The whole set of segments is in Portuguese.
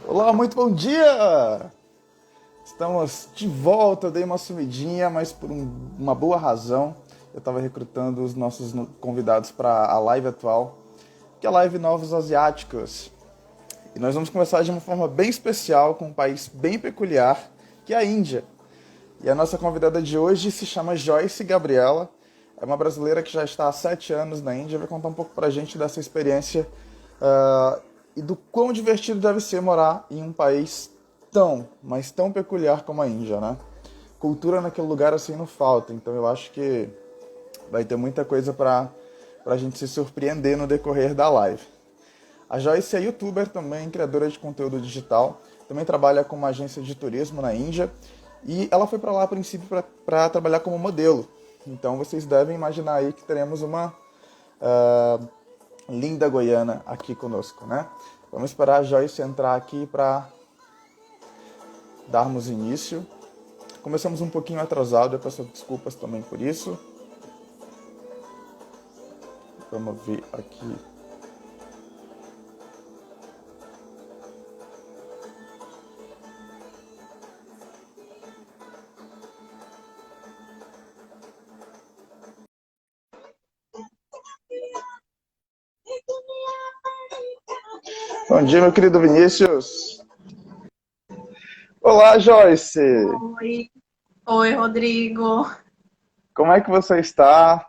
Olá, muito bom dia! Estamos de volta, eu dei uma sumidinha, mas por uma boa razão. Eu estava recrutando os nossos convidados para a live atual, que é a live Novos Asiáticos. E nós vamos começar de uma forma bem especial, com um país bem peculiar, que é a Índia. E a nossa convidada de hoje se chama Joyce Gabriela. É uma brasileira que já está há 7 anos na Índia, vai contar um pouco pra gente dessa experiência e do quão divertido deve ser morar em um país tão, mas tão peculiar como a Índia, né? Cultura naquele lugar assim não falta, então eu acho que vai ter muita coisa pra gente se surpreender no decorrer da live. A Joyce é youtuber também, criadora de conteúdo digital, também trabalha com uma agência de turismo na Índia e ela foi para lá a princípio para trabalhar como modelo. Então vocês devem imaginar aí que teremos uma linda goiana aqui conosco, né? Vamos esperar a Joyce entrar aqui para darmos início. Começamos um pouquinho atrasado, eu peço desculpas também por isso. Vamos ver aqui. Bom dia, meu querido Vinícius. Olá, Joyce. Oi, oi, Rodrigo. Como é que você está?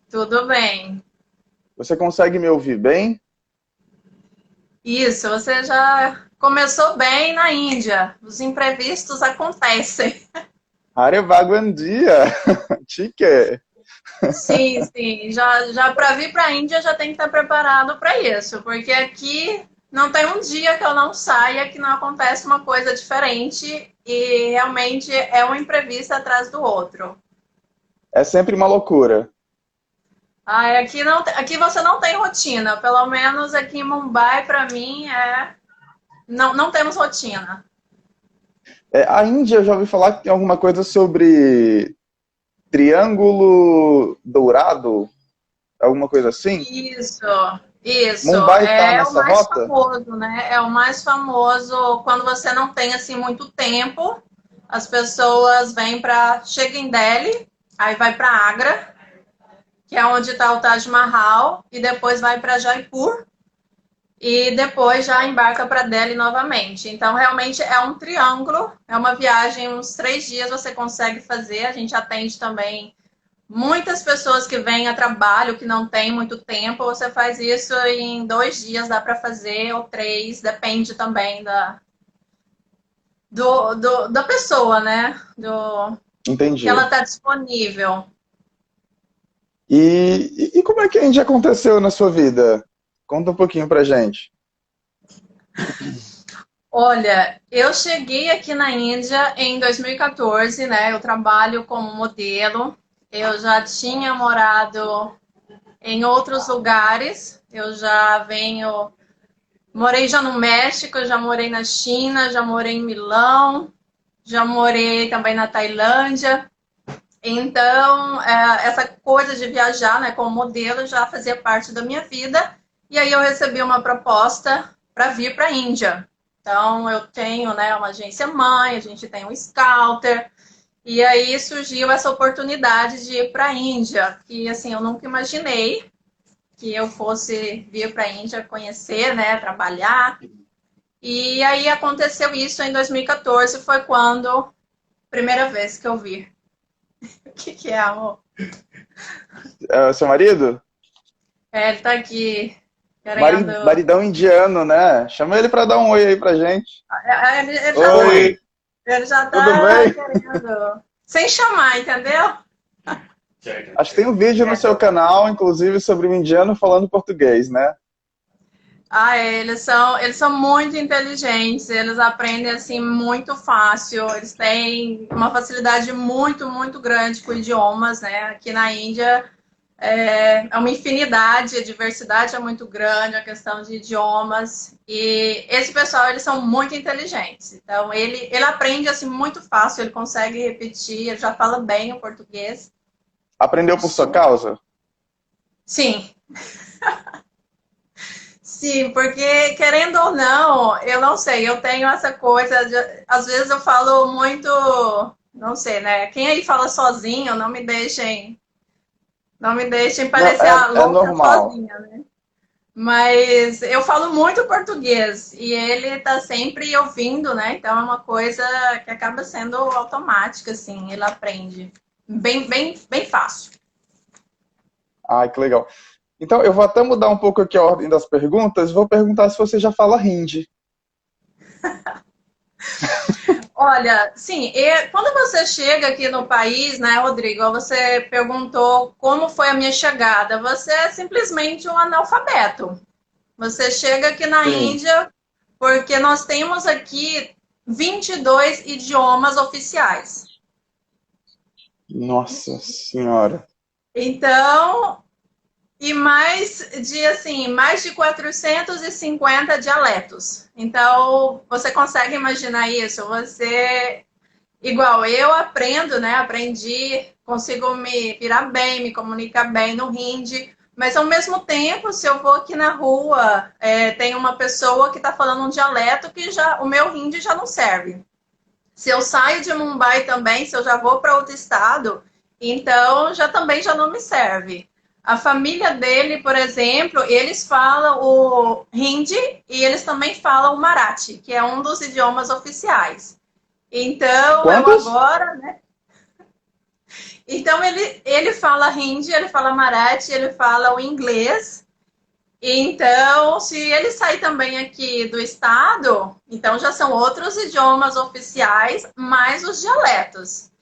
Tudo bem? Você consegue me ouvir bem? Isso, você já começou bem na Índia. Os imprevistos acontecem. Arevaguandia. Chique. Sim. Já para vir para a Índia já tem que estar preparado para isso, porque aqui não tem um dia que eu não saia que não acontece uma coisa diferente e realmente é um imprevisto atrás do outro. É sempre uma loucura. Ah, aqui não, aqui você não tem rotina. Pelo menos aqui em Mumbai, para mim, não temos rotina. A Índia, eu já ouvi falar que tem alguma coisa sobre Triângulo Dourado, alguma coisa assim. Isso, isso. Mumbai está É o nessa mais rota? famoso, né? É o mais famoso quando você não tem assim muito tempo. As pessoas vêm para chega em Delhi, aí vai para Agra, que é onde está o Taj Mahal, e depois vai para Jaipur e depois já embarca para Delhi novamente. Então realmente é um triângulo, é uma viagem uns 3 dias você consegue fazer. A gente atende também muitas pessoas que vêm a trabalho, que não tem muito tempo, você faz isso em 2 dias, dá para fazer, ou 3, depende também da pessoa, né? Que ela Entendi. está disponível. E como é que a Índia aconteceu na sua vida? Conta um pouquinho pra gente. Olha, eu cheguei aqui na Índia em 2014, né? Eu trabalho como modelo. Eu já tinha morado em outros lugares. Eu já venho Morei já no México, já morei na China, já morei em Milão, já morei também na Tailândia. Então, essa coisa de viajar, né, como modelo já fazia parte da minha vida. E aí eu recebi uma proposta para vir para a Índia. Então, eu tenho, né, uma agência mãe, a gente tem um scouter. E aí surgiu essa oportunidade de ir para a Índia, que assim, eu nunca imaginei que eu fosse vir para a Índia conhecer, né, trabalhar. E aí aconteceu isso em 2014, foi quando primeira vez que eu vi. O que é, amor? É o seu marido? Ele tá aqui querendo. Maridão indiano, né? Chama ele pra dar um oi aí pra gente. Ele já tá, Oi, ele já tudo tá bem? querendo. Sem chamar, entendeu? Acho que tem um vídeo no seu canal, inclusive, sobre um indiano falando português, né? Ah, eles são muito inteligentes, eles aprendem assim muito fácil, eles têm uma facilidade muito grande com idiomas, né? Aqui na Índia é uma infinidade, a diversidade é muito grande, a questão de idiomas. E esse pessoal, eles são muito inteligentes. Então, ele aprende assim muito fácil, ele consegue repetir, ele já fala bem o português. Aprendeu por sua causa? Sim, Sim, porque querendo ou não, eu não sei, eu tenho essa coisa, às vezes eu falo muito, não sei, né? Quem aí fala sozinho, não me deixem Não, parecer a é louca normal. sozinha, né? Mas eu falo muito português e ele tá sempre ouvindo, né? Então é uma coisa que acaba sendo automática, assim, ele aprende bem, bem, bem fácil. Ai, que legal. Então, eu vou até mudar um pouco aqui a ordem das perguntas. Vou perguntar se você já fala hindi. Olha, sim, quando você chega aqui no país, né, Rodrigo, você perguntou como foi a minha chegada. Você é simplesmente um analfabeto. Você chega aqui na Sim. Índia porque nós temos aqui 22 idiomas oficiais. Nossa Senhora. Então, e mais de 450 dialetos. Então, você consegue imaginar isso? Igual eu aprendo, né? Aprendi, consigo me virar bem, me comunicar bem no hindi, mas ao mesmo tempo, se eu vou aqui na rua, tem uma pessoa que está falando um dialeto que já o meu hindi já não serve. Se eu saio de Mumbai também, se eu já vou para outro estado, então já não me serve. A família dele, por exemplo, eles falam o hindi e eles também falam o marathi, que é um dos idiomas oficiais. Então, eu Quantos? agora, né? Então, ele fala hindi, ele fala marathi, ele fala o inglês. Então, se ele sair também aqui do estado, então já são outros idiomas oficiais, mais os dialetos.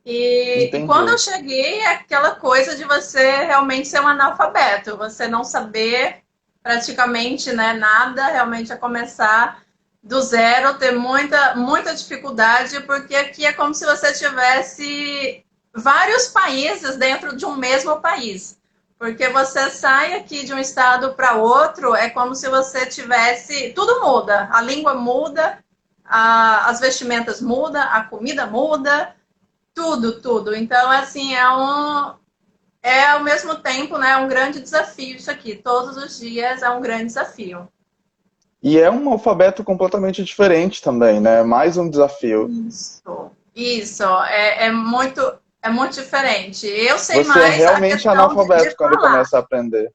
E quando eu Entendi. cheguei, é aquela coisa de você realmente ser um analfabeto, você não saber praticamente, né, nada, realmente a começar do zero, ter muita, muita dificuldade, porque aqui é como se você tivesse vários países dentro de um mesmo país. Porque você sai aqui de um estado para outro, é como se você tivesse. Tudo muda, a língua muda, as vestimentas mudam, a comida muda, tudo, tudo. Então, assim, é ao mesmo tempo, né, um grande desafio isso aqui. Todos os dias é um grande desafio. E é um alfabeto completamente diferente também, né? Mais um desafio. Isso, é muito diferente. Eu sei Você é mais a realmente questão de analfabeto quando falar. começa a aprender.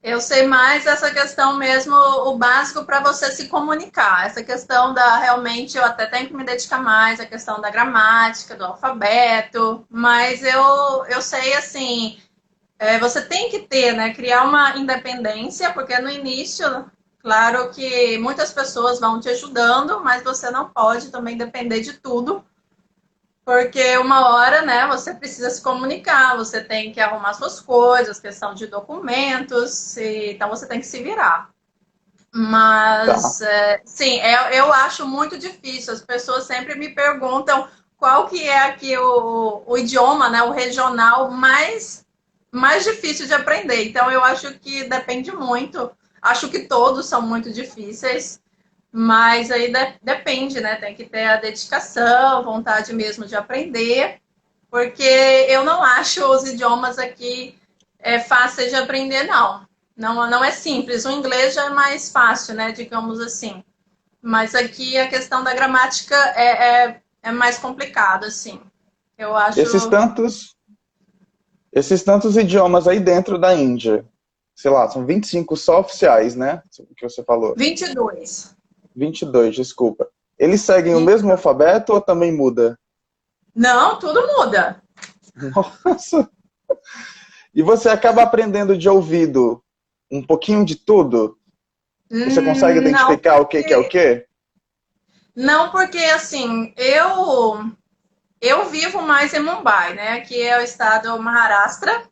Eu sei mais essa questão mesmo, o básico para você se comunicar. Essa questão da realmente eu até tenho que me dedicar mais, a questão da gramática, do alfabeto, mas eu sei assim, você tem que ter, né, criar uma independência, porque no início, claro que muitas pessoas vão te ajudando, mas você não pode também depender de tudo, porque uma hora, né, você precisa se comunicar, você tem que arrumar suas coisas, questão de documentos, então você tem que se virar. Tá. Mas, sim, eu acho muito difícil. As pessoas sempre me perguntam qual que é aqui o idioma, né, o regional mais difícil de aprender. Então, eu acho que depende muito. Acho que todos são muito difíceis, mas aí depende, né? Tem que ter a dedicação, vontade mesmo de aprender, porque eu não acho os idiomas aqui fáceis de aprender, não. Não, não é simples. O inglês já é mais fácil, né? Digamos assim. Mas aqui a questão da gramática é mais complicado, assim. Eu acho. Esses tantos, esses tantos idiomas aí dentro da Índia, sei lá, são 25 só oficiais, né? O que você falou. 22. 22, desculpa. Eles seguem o mesmo 22. alfabeto ou também muda? Não, tudo muda. Nossa! E você acaba aprendendo de ouvido um pouquinho de tudo? Você consegue Não, identificar o que que é o porque quê? não, porque assim, eu vivo mais em Mumbai, né? Que é o estado Maharashtra.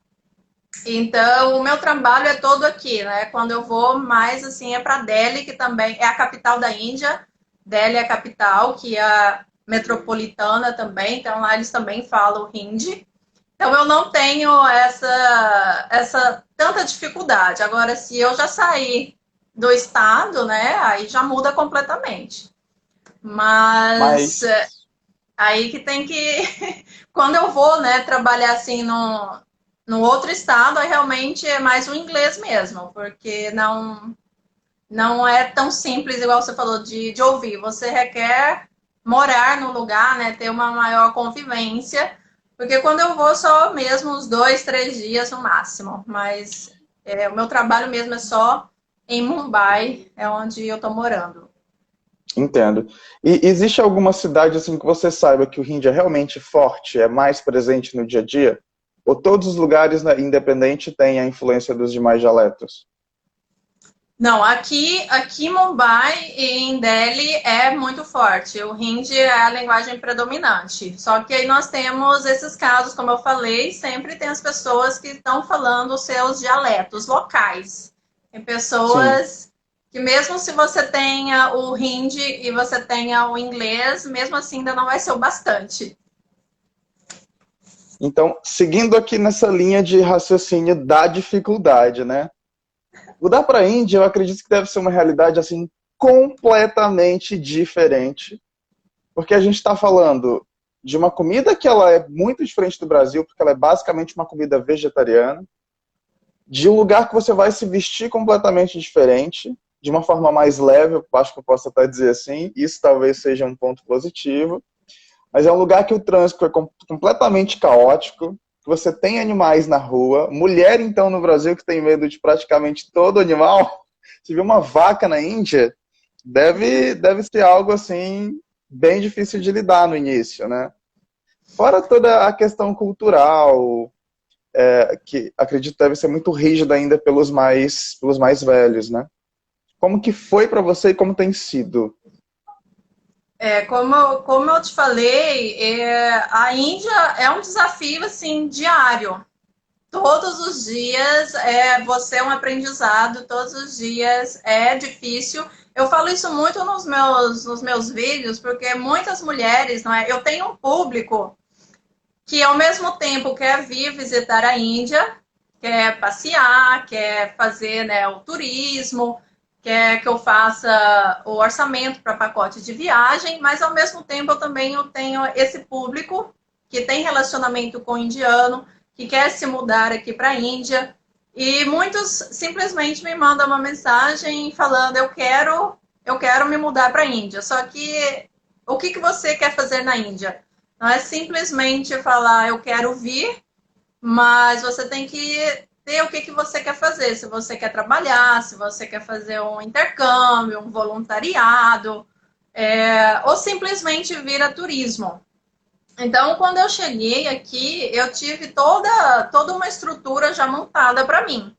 Então, o meu trabalho é todo aqui, né? Quando eu vou mais assim é para Delhi, que também é a capital da Índia. Delhi é a capital, que é a metropolitana também. Então, lá eles também falam hindi. Então, eu não tenho essa tanta dificuldade. Agora, se eu já sair do estado, né? Aí já muda completamente. Mas Mas aí que tem que. Quando eu vou, né, trabalhar assim no, No outro estado, aí realmente é mais o inglês mesmo, porque não é tão simples, igual você falou, de ouvir. Você requer morar no lugar, né? Ter uma maior convivência. Porque quando eu vou, só mesmo uns 2, 3 dias no máximo. Mas o meu trabalho mesmo é só em Mumbai, é onde eu tô morando. Entendo. E existe alguma cidade assim que você saiba que o hindi é realmente forte, é mais presente no dia a dia? Ou todos os lugares, né, independente, têm a influência dos demais dialetos? Não, aqui em Mumbai e em Delhi é muito forte. O hindi é a linguagem predominante. Só que aí nós temos esses casos, como eu falei, sempre tem as pessoas que estão falando os seus dialetos locais. Tem Sim. pessoas que mesmo se você tenha o hindi e você tenha o inglês, mesmo assim ainda não vai ser o bastante. Então, seguindo aqui nessa linha de raciocínio da dificuldade, né? Mudar para a Índia, eu acredito que deve ser uma realidade assim completamente diferente, porque a gente está falando de uma comida que ela é muito diferente do Brasil, porque ela é basicamente uma comida vegetariana, de um lugar que você vai se vestir completamente diferente, de uma forma mais leve, eu acho que eu posso até dizer assim, isso talvez seja um ponto positivo, mas é um lugar que o trânsito é completamente caótico, que você tem animais na rua, mulher então no Brasil que tem medo de praticamente todo animal, se vê uma vaca na Índia, deve ser algo assim bem difícil de lidar no início, né? Fora toda a questão cultural, que acredito deve ser muito rígida ainda pelos mais velhos, né? Como que foi para você e como tem sido? Como eu te falei, a Índia é um desafio assim diário. Todos os dias você é um aprendizado, todos os dias é difícil. Eu falo isso muito nos meus vídeos, porque muitas mulheres, não é? Eu tenho um público que ao mesmo tempo quer vir visitar a Índia, quer passear, quer fazer, né, o turismo, quer que eu faça o orçamento para pacote de viagem, mas ao mesmo tempo eu tenho esse público que tem relacionamento com o indiano, que quer se mudar aqui para a Índia, e muitos simplesmente me mandam uma mensagem falando eu quero me mudar para a Índia. Só que o que você quer fazer na Índia? Não é simplesmente falar eu quero vir, mas você tem que ter o que você quer fazer. Se você quer trabalhar, se você quer fazer um intercâmbio, um voluntariado, ou simplesmente vir a turismo. Então, quando eu cheguei aqui, eu tive toda uma estrutura já montada para mim.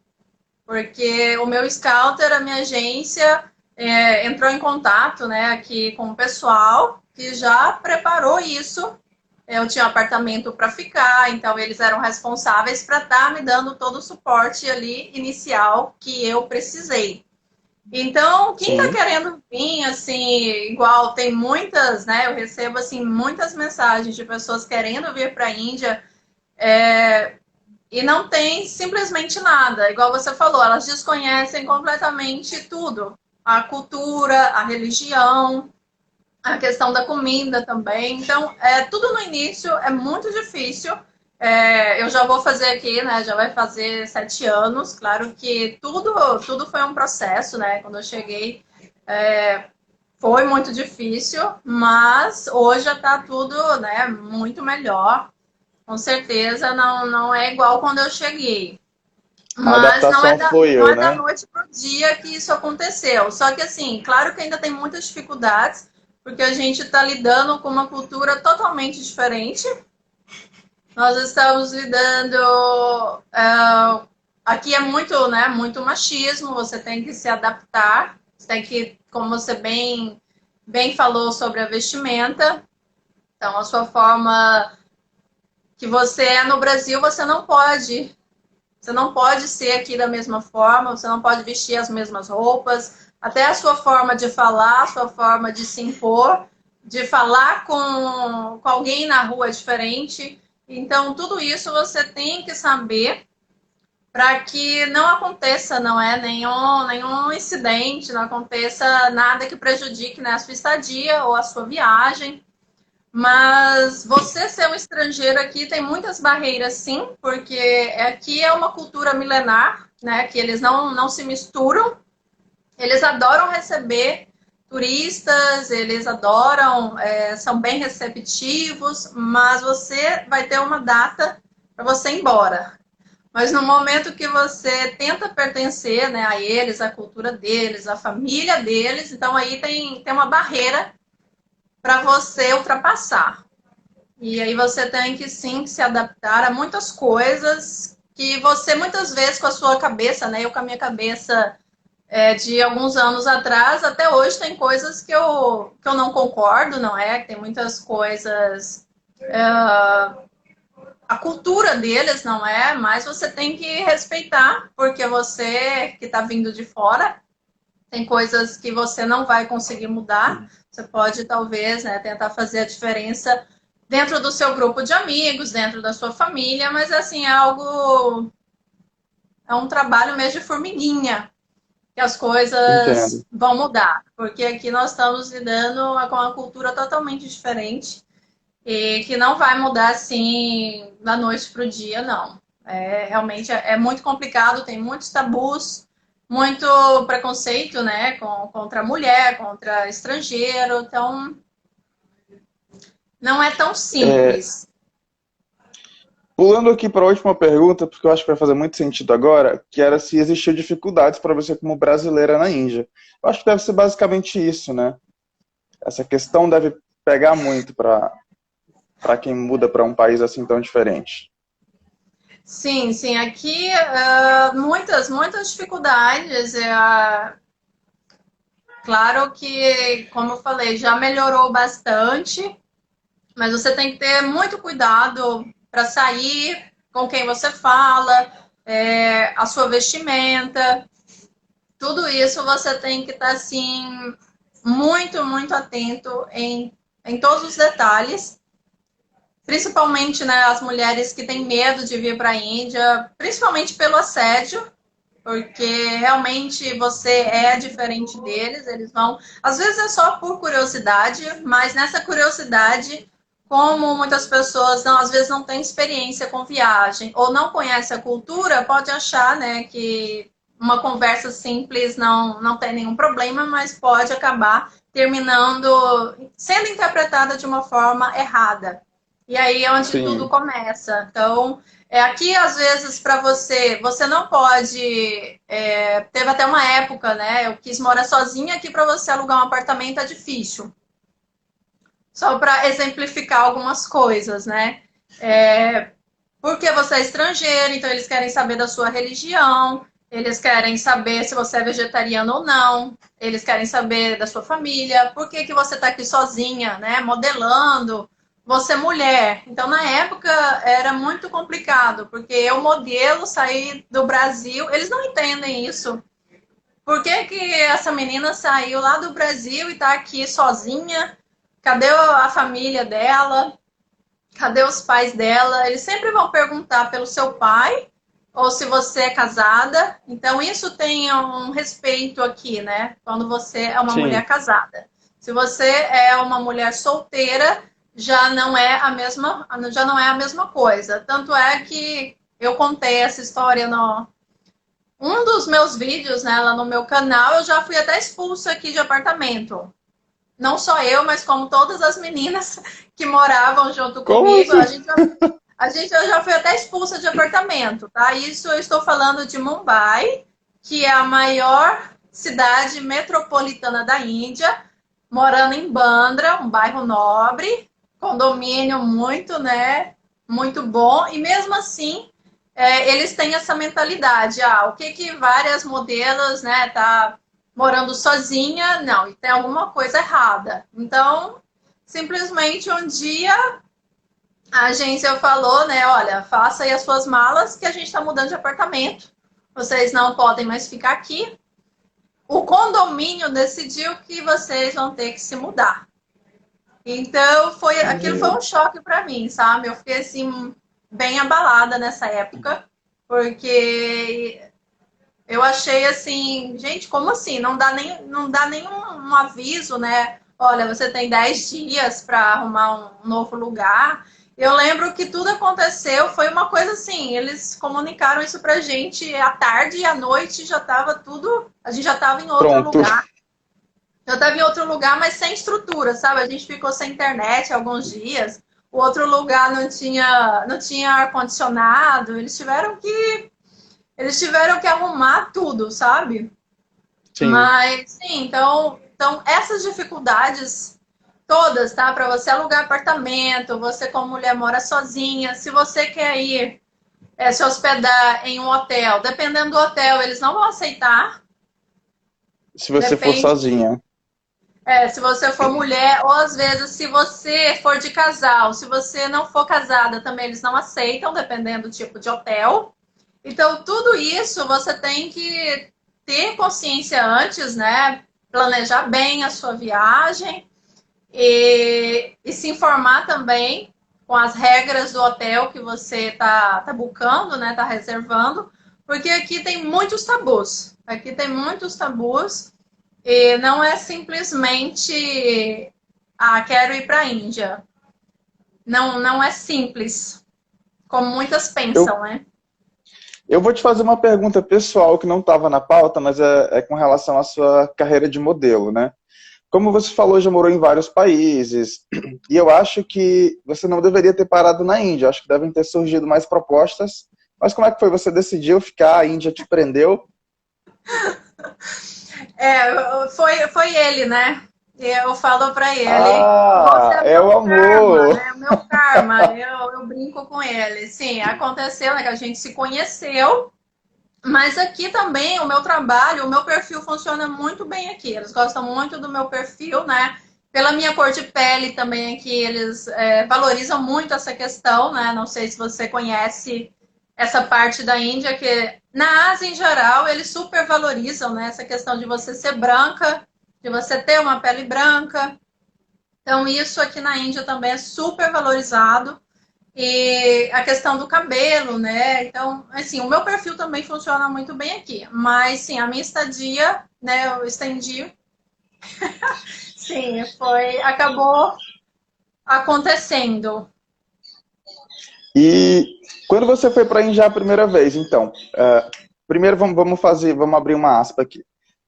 Porque o meu scouter, a minha agência, entrou em contato, né, aqui com o pessoal que já preparou isso. Eu tinha um apartamento para ficar, então eles eram responsáveis para estar me dando todo o suporte ali inicial que eu precisei. Então, quem está Sim. querendo vir, assim, igual tem muitas, né? Eu recebo assim muitas mensagens de pessoas querendo vir para a Índia, e não tem simplesmente nada. Igual você falou, elas desconhecem completamente tudo. A cultura, a religião, a questão da comida também. Então, tudo no início é muito difícil. Eu já vou fazer aqui, né? Já vai fazer 7 anos. Claro que tudo foi um processo, né? Quando eu cheguei, foi muito difícil, mas hoje já está tudo, né? Muito melhor. Com certeza não é igual quando eu cheguei. A Mas não é adaptação da, não fluiu, é da né? noite para o dia que isso aconteceu. Só que, assim, claro que ainda tem muitas dificuldades, porque a gente está lidando com uma cultura totalmente diferente. Nós estamos lidando. Aqui é muito, né, muito machismo, você tem que se adaptar, você tem que, como você bem falou sobre a vestimenta, então a sua forma que você é no Brasil, você não pode ser aqui da mesma forma, você não pode vestir as mesmas roupas, até a sua forma de falar, a sua forma de se impor, de falar com alguém na rua é diferente. Então, tudo isso você tem que saber para que não aconteça, não é? Nenhum incidente, não aconteça nada que prejudique, né, a sua estadia ou a sua viagem. Mas você ser um estrangeiro aqui tem muitas barreiras, sim, porque aqui é uma cultura milenar, né? Que eles não se misturam. Eles adoram receber turistas, eles adoram, são bem receptivos, mas você vai ter uma data para você ir embora. Mas no momento que você tenta pertencer, né, a eles, à cultura deles, à família deles, então aí tem uma barreira para você ultrapassar. E aí você tem que sim se adaptar a muitas coisas que você muitas vezes com a sua cabeça, né? Eu com a minha cabeça de alguns anos atrás, até hoje tem coisas que eu não concordo, não é? Tem muitas coisas. A cultura deles não é, mas você tem que respeitar, porque você que está vindo de fora, tem coisas que você não vai conseguir mudar. Você pode, talvez, né, tentar fazer a diferença dentro do seu grupo de amigos, dentro da sua família, mas assim, é um trabalho mesmo de formiguinha, que as Entendo. coisas vão mudar, porque aqui nós estamos lidando com uma cultura totalmente diferente e que não vai mudar assim da noite para o dia, não. Realmente é muito complicado, tem muitos tabus, muito preconceito, né, contra a mulher, contra estrangeiro, então não é tão É, simples. pulando aqui para a última pergunta, porque eu acho que vai fazer muito sentido agora, que era se existiu dificuldades para você como brasileira na Índia. Eu acho que deve ser basicamente isso, né? Essa questão deve pegar muito para quem muda para um país assim tão diferente. Sim, sim, aqui muitas dificuldades. Claro que, como eu falei, já melhorou bastante, mas você tem que ter muito cuidado para sair, com quem você fala, a sua vestimenta, tudo isso você tem que estar assim muito atento em todos os detalhes, principalmente, né, as mulheres que têm medo de vir para a Índia, principalmente pelo assédio, porque realmente você é diferente deles, eles vão. Às vezes é só por curiosidade, mas nessa curiosidade, como muitas pessoas não, às vezes não têm experiência com viagem ou não conhece a cultura, pode achar, né, que uma conversa simples não tem nenhum problema, mas pode acabar terminando sendo interpretada de uma forma errada. E aí é onde tudo Sim, começa. Então, aqui, às vezes, para você não pode. Teve até uma época, né? Eu quis morar sozinha aqui para você alugar um apartamento é difícil. Só para exemplificar algumas coisas, né? Porque você é estrangeiro, então eles querem saber da sua religião, eles querem saber se você é vegetariano ou não, eles querem saber da sua família, por que você está aqui sozinha, né? Modelando, você é mulher. Então, na época, era muito complicado, porque eu modelo, saí do Brasil, eles não entendem isso. Por que essa menina saiu lá do Brasil e está aqui sozinha? Cadê a família dela? Cadê os pais dela? Eles sempre vão perguntar pelo seu pai ou se você é casada. Então, isso tem um respeito aqui, né? Quando você é uma mulher sim. casada. Se você é uma mulher solteira, já não é a mesma coisa. Tanto é que eu contei essa história no um dos meus vídeos, né, lá no meu canal, eu já fui até expulsa aqui de apartamento. Não só eu, mas como todas as meninas que moravam junto Como comigo, assim? eu já fui até expulsa de apartamento, tá? Isso eu estou falando de Mumbai, que é a maior cidade metropolitana da Índia, morando em Bandra, um bairro nobre, condomínio muito, né, muito bom, e mesmo assim eles têm essa mentalidade, o que várias modelos, né, tá morando sozinha, não, e tem alguma coisa errada. Então, simplesmente um dia a agência falou, né, olha, faça aí as suas malas que a gente está mudando de apartamento. Vocês não podem mais ficar aqui. O condomínio decidiu que vocês vão ter que se mudar. Então, aquilo foi um choque para mim, sabe? Eu fiquei assim bem abalada nessa época, porque eu achei assim, gente, como assim? Não dá nenhum um aviso, né? olha, você tem 10 dias para arrumar um novo lugar. Eu lembro que tudo aconteceu, foi uma coisa assim, eles comunicaram isso pra gente à tarde e à noite já estava tudo, a gente já estava em outro Pronto. lugar. Já estava em outro lugar, mas sem estrutura, sabe? A gente ficou sem internet alguns dias. O outro lugar não tinha ar-condicionado. Eles tiveram que arrumar tudo, sabe? Sim. Mas, sim, então essas dificuldades todas, tá? Para você alugar apartamento, você como mulher mora sozinha, se você quer ir se hospedar em um hotel, dependendo do hotel, eles não vão aceitar. Se você for Depende. sozinha. Se você for mulher, ou às vezes se você for de casal, se você não for casada, também eles não aceitam, dependendo do tipo de hotel. Então, tudo isso você tem que ter consciência antes, né? Planejar bem a sua viagem e se informar também com as regras do hotel que você tá buscando, né? Tá reservando, porque aqui tem muitos tabus. Aqui tem muitos tabus e não é simplesmente quero ir para a Índia. Não, não é simples, como muitas Eu, pensam, né? eu vou te fazer uma pergunta pessoal que não estava na pauta, mas é com relação à sua carreira de modelo, né? Como você falou, já morou em vários países, e eu acho que você não deveria ter parado na Índia. Acho que devem ter surgido mais propostas. Mas como é que foi? Você decidiu ficar, a Índia te prendeu? Foi ele, né? Eu falo para ele, você Ah, é é o meu karma, amor! né? Meu karma. Eu brinco com ele. Sim, aconteceu, né? Que a gente se conheceu, mas aqui também o meu trabalho, o meu perfil funciona muito bem aqui. Eles gostam muito do meu perfil, né? Pela minha cor de pele também aqui, eles valorizam muito essa questão, né? Não sei se você conhece essa parte da Índia, que na Ásia em geral eles super valorizam, né? Essa questão de você ser branca, de você ter uma pele branca. Então, isso aqui na Índia também é super valorizado. E a questão do cabelo, né? Então, assim, o meu perfil também funciona muito bem aqui. Mas, sim, a minha estadia, né? Eu estendi. Sim, acabou acontecendo. E quando você foi para a Índia a primeira vez, então, primeiro vamos abrir uma aspa aqui.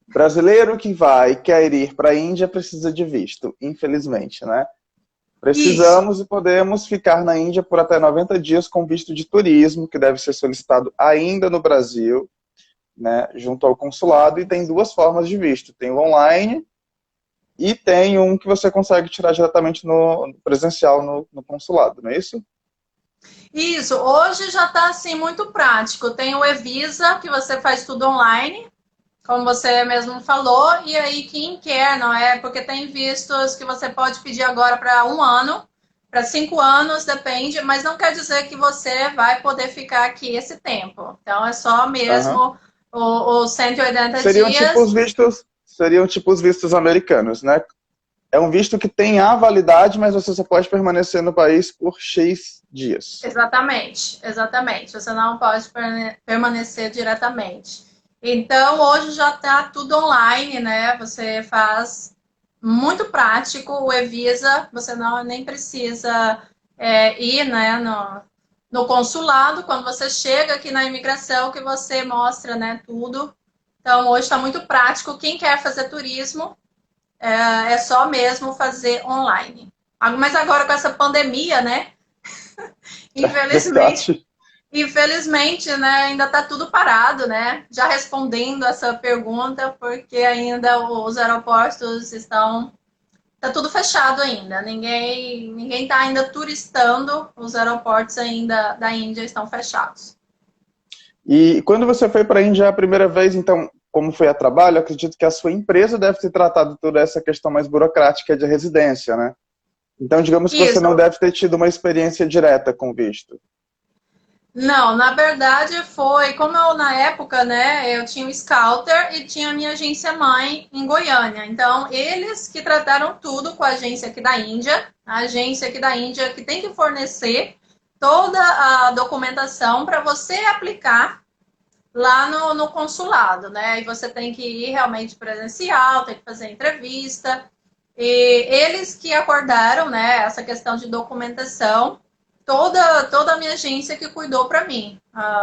Brasileiro que vai quer ir para a Índia precisa de visto, infelizmente, né? Isso, Precisamos e podemos ficar na Índia por até 90 dias com visto de turismo, que deve ser solicitado ainda no Brasil, né, junto ao consulado, e tem duas formas de visto. Tem o online e tem um que você consegue tirar diretamente no presencial no consulado, não é isso? isso. Hoje já está assim muito prático. Tem o Evisa, que você faz tudo online, como você mesmo falou, e aí quem quer, não é? Porque tem vistos que você pode pedir agora para 1 ano, para 5 anos, depende, mas não quer dizer que você vai poder ficar aqui esse tempo. Então é só Uhum. mesmo os 180 Seriam tipo dias. os vistos americanos, né? É um visto que tem a validade, mas você só pode permanecer no país por X dias. Exatamente, exatamente. Você não pode permanecer diretamente. Então, hoje já está tudo online, né? Você faz muito prático o Evisa, você não nem precisa ir, né, no consulado. Quando você chega aqui na imigração, que você mostra, né, tudo. Então, hoje está muito prático. Quem quer fazer turismo, é só mesmo fazer online. Mas agora com essa pandemia, né? Infelizmente, Verdade. infelizmente, né, ainda está tudo parado, né? Já respondendo essa pergunta, porque ainda os aeroportos estão tá tudo fechado ainda. Ninguém está ainda turistando, os aeroportos ainda da Índia estão fechados. E quando você foi para a Índia a primeira vez, então, como foi a trabalho, acredito que a sua empresa deve ter tratado toda essa questão mais burocrática de residência, né? Então, digamos que você não Isso. deve ter tido uma experiência direta com visto. Não, na verdade foi, como eu na época, né, eu tinha o Scouter e tinha a minha agência mãe em Goiânia. Então, eles que trataram tudo com a agência aqui da Índia, a agência aqui da Índia que tem que fornecer toda a documentação para você aplicar lá no consulado, né? E você tem que ir realmente presencial, tem que fazer entrevista. E eles que acordaram, né, essa questão de documentação, toda a minha agência que cuidou para mim,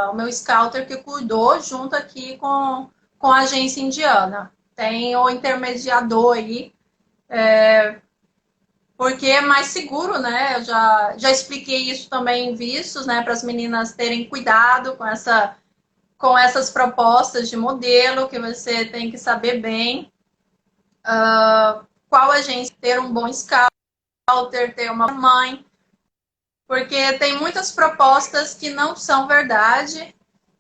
o meu scouter que cuidou junto aqui com a agência indiana. Tem o intermediador aí, porque é mais seguro, né? Eu já expliquei isso também em vistos, né, para as meninas terem cuidado com essas propostas de modelo, que você tem que saber bem qual agência ter um bom scouter, ter uma mãe, porque tem muitas propostas que não são verdade,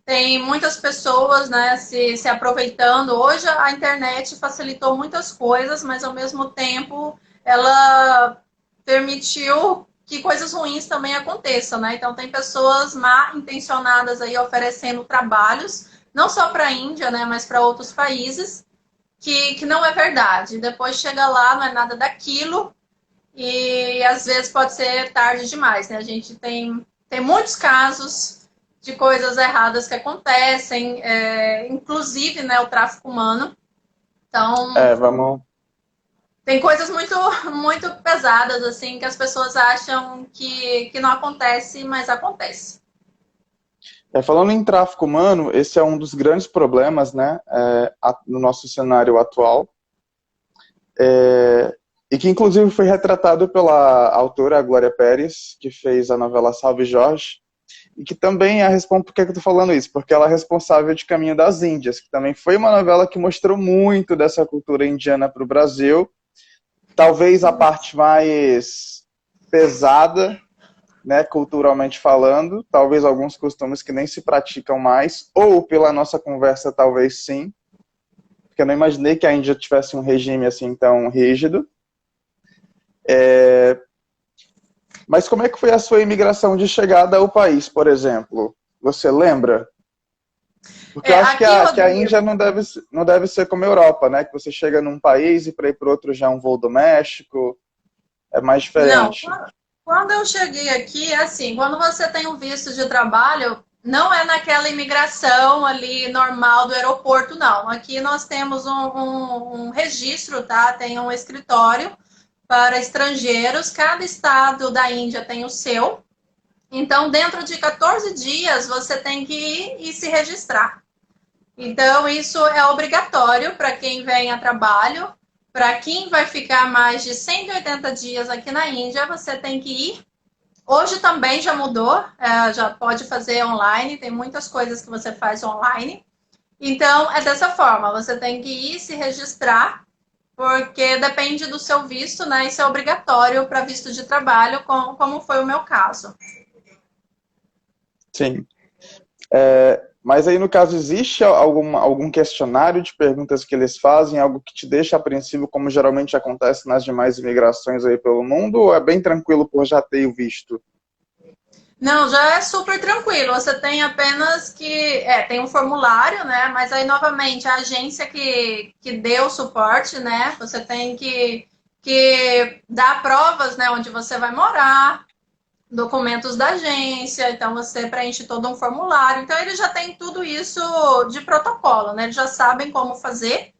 tem muitas pessoas, né, se aproveitando. Hoje a internet facilitou muitas coisas, mas ao mesmo tempo ela permitiu que coisas ruins também aconteçam, né? Então tem pessoas mal intencionadas aí oferecendo trabalhos, não só para a Índia, né, mas para outros países, que não é verdade. Depois chega lá, não é nada daquilo, e às vezes pode ser tarde demais, né? A gente tem muitos casos de coisas erradas que acontecem, inclusive, né, o tráfico humano. Então, Vamos. tem coisas muito pesadas, assim, que as pessoas acham que não acontece, mas acontece. Falando em tráfico humano, esse é um dos grandes problemas, né, no nosso cenário atual, e que inclusive foi retratado pela autora Glória Pérez, que fez a novela Salve Jorge, e que também é a responsável. Por que eu estou falando isso? Porque ela é responsável de Caminho das Índias, que também foi uma novela que mostrou muito dessa cultura indiana para o Brasil, talvez a parte mais pesada, né, culturalmente falando, talvez alguns costumes que nem se praticam mais, ou pela nossa conversa talvez sim, porque eu não imaginei que a Índia tivesse um regime assim tão rígido. Mas como é que foi a sua imigração de chegada ao país, por exemplo? Você lembra? Porque eu acho Aqui, que a Índia Rodrigo, não deve ser como a Europa, né? Que você chega num país e para ir para outro já é um voo doméstico, é mais não. diferente. Quando eu cheguei aqui, é assim, quando você tem um visto de trabalho, não é naquela imigração ali normal do aeroporto, não. Aqui nós temos um registro, tá? Tem um escritório para estrangeiros. Cada estado da Índia tem o seu. Então, dentro de 14 dias, você tem que ir e se registrar. Então, isso é obrigatório para quem vem a trabalho. Para quem vai ficar mais de 180 dias aqui na Índia, você tem que ir. Hoje também já mudou, já pode fazer online, tem muitas coisas que você faz online. Então, é dessa forma, você tem que ir se registrar, porque depende do seu visto, né? Isso é obrigatório para visto de trabalho, como foi o meu caso. Sim. Mas aí, no caso, existe algum questionário de perguntas que eles fazem, algo que te deixa apreensivo, como geralmente acontece nas demais imigrações aí pelo mundo, ou é bem tranquilo por já ter o visto? Não, já é super tranquilo. Você tem apenas que. Tem um formulário, né? Mas aí, novamente, a agência que deu o suporte, né? Você tem que dar provas, né? Onde você vai morar, documentos da agência. Então, você preenche todo um formulário. Então, eles já têm tudo isso de protocolo, né? Eles já sabem como fazer.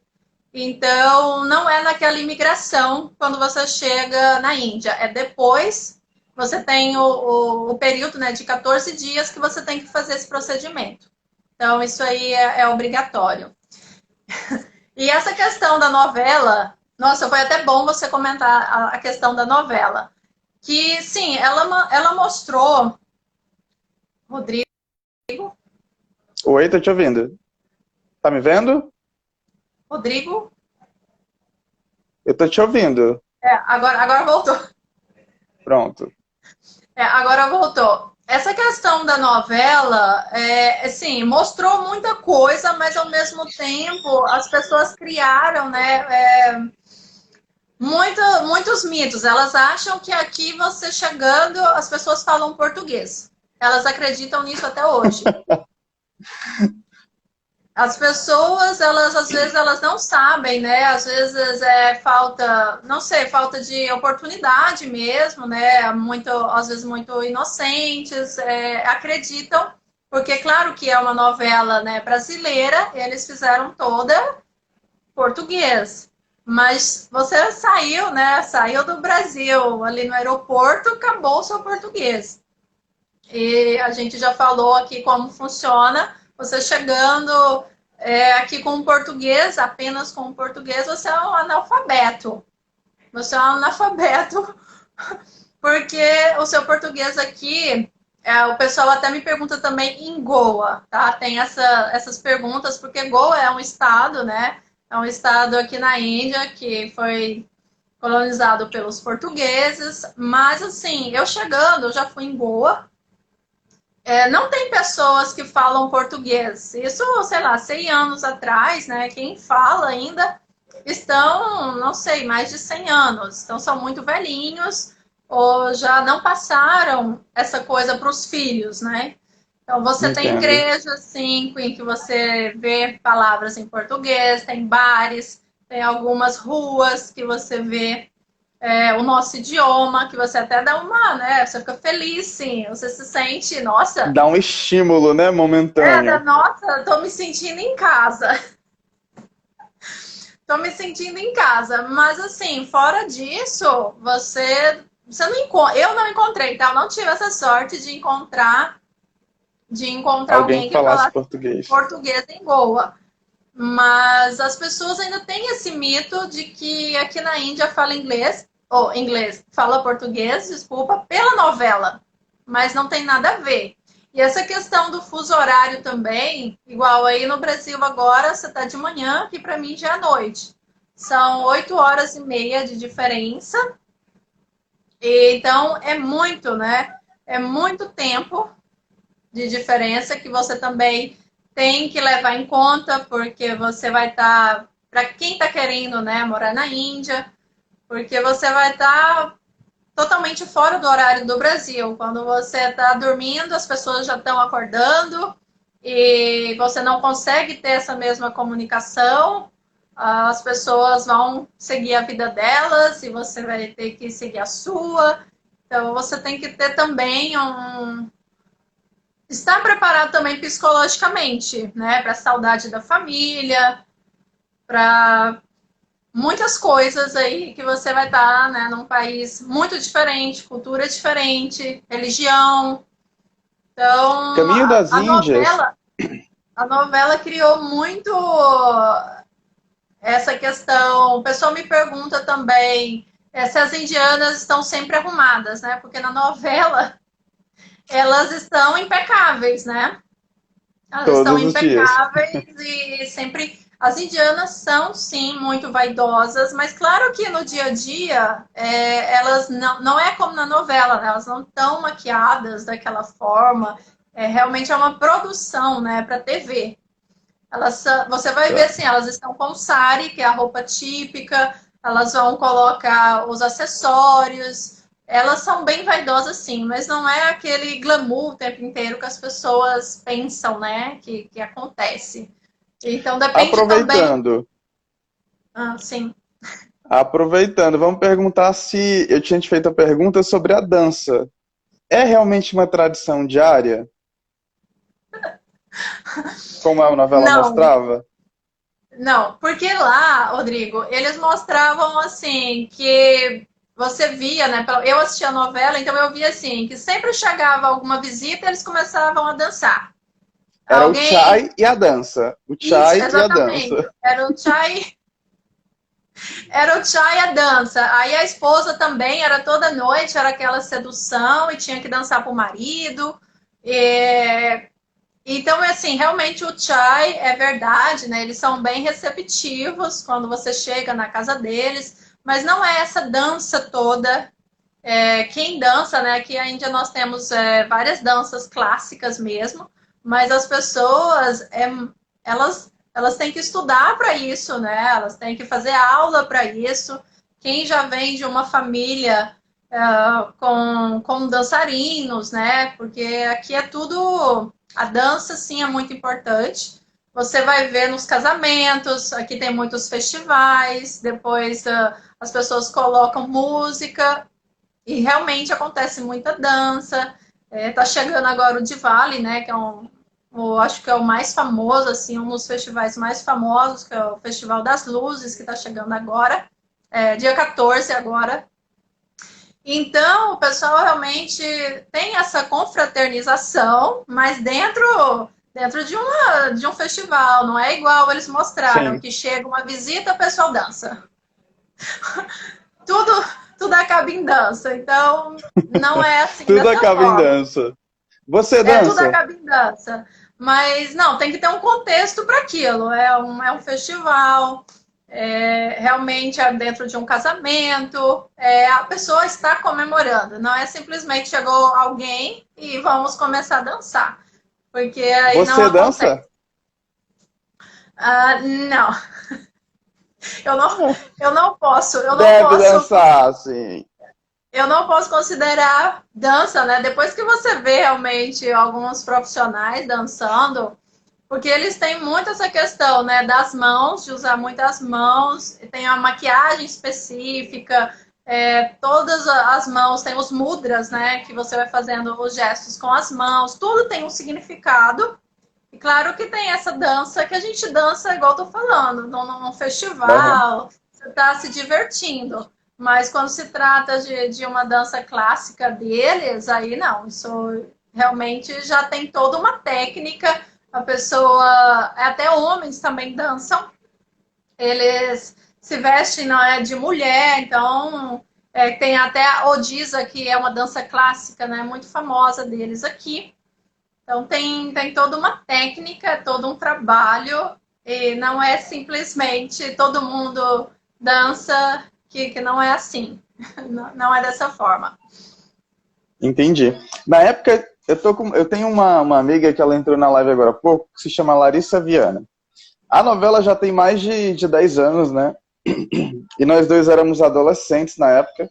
Então, não é naquela imigração quando você chega na Índia. É depois, você tem o período, né, de 14 dias que você tem que fazer esse procedimento. Então, isso aí é obrigatório. E essa questão da novela, nossa, foi até bom você comentar a questão da novela. Que, sim, ela mostrou, Rodrigo, Oi, tô te ouvindo. Tá me vendo? Rodrigo, Eu tô te ouvindo. agora voltou. Pronto. Agora voltou. Essa questão da novela, assim, mostrou muita coisa, mas ao mesmo tempo as pessoas criaram, né, muitos mitos. Elas acham que aqui você chegando, as pessoas falam português. Elas acreditam nisso até hoje. As pessoas, elas às vezes elas não sabem, né? Às vezes é falta, não sei, falta de oportunidade mesmo, né? Muito, às vezes muito inocentes, acreditam, porque claro que é uma novela, né, brasileira, eles fizeram toda português. Mas você saiu, né? Saiu do Brasil, ali no aeroporto, acabou o seu português. E a gente já falou aqui como funciona. Você chegando aqui com o português, apenas com o português, você é um analfabeto. Você é um analfabeto, porque o seu português aqui, o pessoal até me pergunta também em Goa, tá? Tem essas perguntas, porque Goa é um estado, né? É um estado aqui na Índia que foi colonizado pelos portugueses, mas assim, eu chegando, eu já fui em Goa, não tem pessoas que falam português. Isso, sei lá, 100 anos atrás, né? Quem fala ainda estão, não sei, mais de 100 anos. Então, são muito velhinhos ou já não passaram essa coisa para os filhos, né? Então, você tem Entendo. igrejas, assim, em que você vê palavras em português, tem bares, tem algumas ruas que você vê o nosso idioma, que você até dá uma, né? Você fica feliz, sim. Você se sente, nossa, Dá um estímulo, né, momentâneo. nossa, tô me sentindo em casa. Tô me sentindo em casa. Mas assim, fora disso, você não encontra. Eu não encontrei, tá? Eu não tive essa sorte de encontrar Alguém que alguém que falasse falasse português. português em Goa. Mas as pessoas ainda têm esse mito de que aqui na Índia fala inglês, ou inglês, fala português, desculpa, pela novela. Mas não tem nada a ver. E essa questão do fuso horário também, igual aí no Brasil agora, você está de manhã, aqui para mim já é noite. São 8 horas e meia de diferença. Então é muito, né? É muito tempo de diferença que você também tem que levar em conta, porque você vai estar, para quem está querendo, né, morar na Índia, porque você vai estar totalmente fora do horário do Brasil. Quando você está dormindo, as pessoas já estão acordando e você não consegue ter essa mesma comunicação. As pessoas vão seguir a vida delas e você vai ter que seguir a sua. Então, você tem que ter também estar preparado também psicologicamente, né? Para a saudade da família, para muitas coisas aí que você vai estar, né, num país muito diferente, cultura diferente, religião. Então, Caminho das a Índias. novela, a novela criou muito essa questão. O pessoal me pergunta também se as indianas estão sempre arrumadas, né? Porque na novela elas estão impecáveis, né? Elas estão Todos os dias. impecáveis e sempre. As indianas são, sim, muito vaidosas, mas claro que no dia a dia elas não é como na novela, né? Elas não estão maquiadas daquela forma. Realmente é uma produção, né, para TV. Você vai ver Tá. assim, elas estão com sari, que é a roupa típica, elas vão colocar os acessórios, elas são bem vaidosas sim, mas não é aquele glamour o tempo inteiro que as pessoas pensam, né, que acontece. Então depende também. Aproveitando, Sim. aproveitando, vamos perguntar se eu tinha te feito a pergunta sobre a dança. É realmente uma tradição diária, como a novela Não, mostrava? não, porque lá, Rodrigo, eles mostravam assim que você via, né? Eu assistia a novela, então eu via assim que sempre chegava alguma visita, eles começavam a dançar. Era o Alguém. chai e a dança. O Isso, chai e a exatamente. dança. Era o chai e a dança. Aí a esposa também era toda noite, era aquela sedução e tinha que dançar pro marido. E então, assim, realmente o chai é verdade, né? Eles são bem receptivos quando você chega na casa deles, mas não é essa dança toda. Quem dança, né? Aqui na Índia nós temos várias danças clássicas mesmo, mas as pessoas, elas têm que estudar para isso, né? Elas têm que fazer aula para isso. Quem já vem de uma família com dançarinos, né? Porque aqui é tudo. A dança, sim, é muito importante. Você vai ver nos casamentos, aqui tem muitos festivais, depois as pessoas colocam música e realmente acontece muita dança. Tá chegando agora o Diwali, né? Que é um acho que é o mais famoso, assim, um dos festivais mais famosos, que é o Festival das Luzes, que está chegando agora, dia 14 agora. Então, o pessoal realmente tem essa confraternização, mas dentro de um festival, não é igual eles mostraram, Sim, que chega uma visita, o pessoal dança. Tudo, tudo acaba em dança, então não é assim tudo dessa acaba em forma. dança. Você Tudo dança? acaba em dança. Mas não, tem que ter um contexto para aquilo. É um festival, realmente é dentro de um casamento, a pessoa está comemorando. Não é simplesmente chegou alguém e vamos começar a dançar. Porque aí não Você dança? acontece. Não, eu não, eu não posso, eu não Deve posso dançar, sim. eu não posso considerar dança, né? Depois que você vê realmente alguns profissionais dançando, porque eles têm muito essa questão, né, das mãos, de usar muitas mãos, tem a maquiagem específica, todas as mãos, tem os mudras, né, que você vai fazendo os gestos com as mãos, tudo tem um significado. E claro que tem essa dança que a gente dança, igual eu tô falando, num Aham. festival, você tá se divertindo. Mas quando se trata de uma dança clássica deles, aí não, isso realmente já tem toda uma técnica. A pessoa, até homens também dançam, eles se vestem, não é, de mulher, então tem até a Odisa, que é uma dança clássica, né, muito famosa deles aqui. Então tem toda uma técnica, todo um trabalho, e não é simplesmente todo mundo dança, que não é assim, não é dessa forma. Entendi. Na época, eu tenho uma amiga que ela entrou na live agora há pouco, que se chama Larissa Viana. A novela já tem mais de 10 anos, né? E nós dois éramos adolescentes na época.